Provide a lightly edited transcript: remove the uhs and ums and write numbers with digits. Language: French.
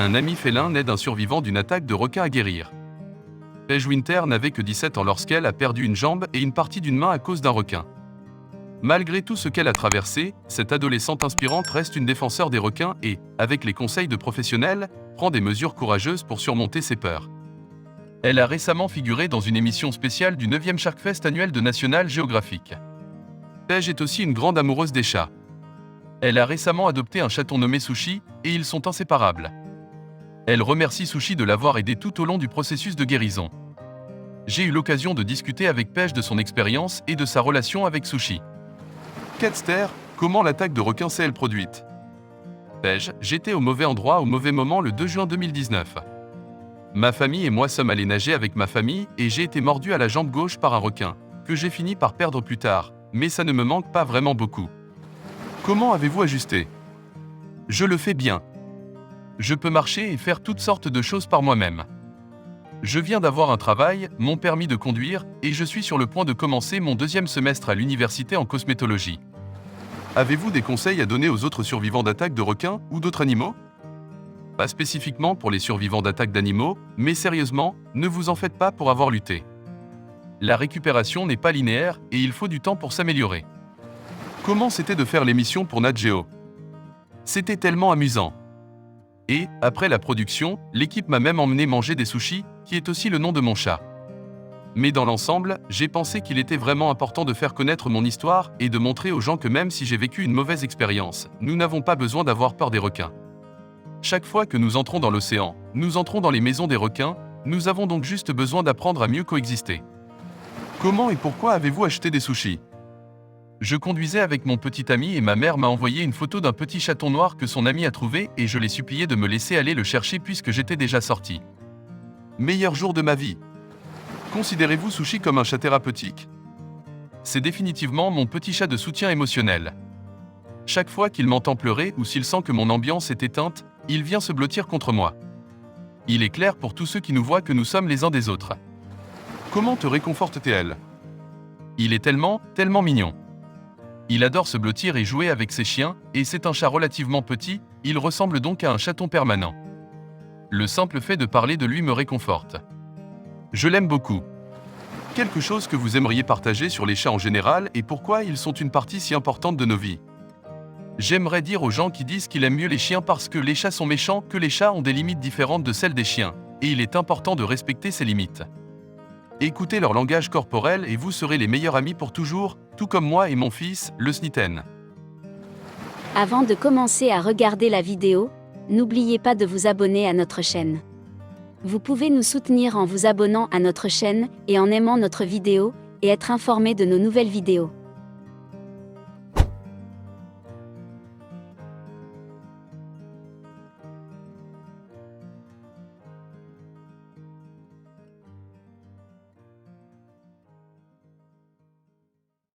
Un ami félin naît d'un survivant d'une attaque de requin à guérir. Paige Winter n'avait que 17 ans lorsqu'elle a perdu une jambe et une partie d'une main à cause d'un requin. Malgré tout ce qu'elle a traversé, cette adolescente inspirante reste une défenseur des requins et, avec les conseils de professionnels, prend des mesures courageuses pour surmonter ses peurs. Elle a récemment figuré dans une émission spéciale du 9e Sharkfest annuel de National Geographic. Paige est aussi une grande amoureuse des chats. Elle a récemment adopté un chaton nommé Sushi et ils sont inséparables. Elle remercie Sushi de l'avoir aidé tout au long du processus de guérison. J'ai eu l'occasion de discuter avec Paige de son expérience et de sa relation avec Sushi. Catster, comment l'attaque de requin s'est-elle produite? Paige, j'étais au mauvais endroit au mauvais moment le 2 juin 2019. Ma famille et moi sommes allés nager avec ma famille et j'ai été mordu à la jambe gauche par un requin, que j'ai fini par perdre plus tard, mais ça ne me manque pas vraiment beaucoup. Comment avez-vous ajusté? Je le fais bien. Je peux marcher et faire toutes sortes de choses par moi-même. Je viens d'avoir un travail, mon permis de conduire, et je suis sur le point de commencer mon 2e semestre à l'université en cosmétologie. Avez-vous des conseils à donner aux autres survivants d'attaques de requins ou d'autres animaux? Pas spécifiquement pour les survivants d'attaques d'animaux, mais sérieusement, ne vous en faites pas pour avoir lutté. La récupération n'est pas linéaire et il faut du temps pour s'améliorer. Comment c'était de faire l'émission pour Nat Geo? C'était tellement amusant. Et, après la production, l'équipe m'a même emmené manger des sushis, qui est aussi le nom de mon chat. Mais dans l'ensemble, j'ai pensé qu'il était vraiment important de faire connaître mon histoire et de montrer aux gens que même si j'ai vécu une mauvaise expérience, nous n'avons pas besoin d'avoir peur des requins. Chaque fois que nous entrons dans l'océan, nous entrons dans les maisons des requins, nous avons donc juste besoin d'apprendre à mieux coexister. Comment et pourquoi avez-vous acheté des sushis? Je conduisais avec mon petit ami et ma mère m'a envoyé une photo d'un petit chaton noir que son ami a trouvé et je l'ai supplié de me laisser aller le chercher puisque j'étais déjà sorti. Meilleur jour de ma vie. Considérez-vous Sushi comme un chat thérapeutique? C'est définitivement mon petit chat de soutien émotionnel. Chaque fois qu'il m'entend pleurer ou s'il sent que mon ambiance est éteinte, il vient se blottir contre moi. Il est clair pour tous ceux qui nous voient que nous sommes les uns des autres. Comment te réconforte-t-elle? Il est tellement mignon. Il adore se blottir et jouer avec ses chiens, et c'est un chat relativement petit, il ressemble donc à un chaton permanent. Le simple fait de parler de lui me réconforte. Je l'aime beaucoup. Quelque chose que vous aimeriez partager sur les chats en général et pourquoi ils sont une partie si importante de nos vies? J'aimerais dire aux gens qui disent qu'ils aiment mieux les chiens parce que les chats sont méchants que les chats ont des limites différentes de celles des chiens, et il est important de respecter ces limites. Écoutez leur langage corporel et vous serez les meilleurs amis pour toujours, tout comme moi et mon fils, le Snitten. Avant de commencer à regarder la vidéo, n'oubliez pas de vous abonner à notre chaîne. Vous pouvez nous soutenir en vous abonnant à notre chaîne et en aimant notre vidéo, et être informé de nos nouvelles vidéos.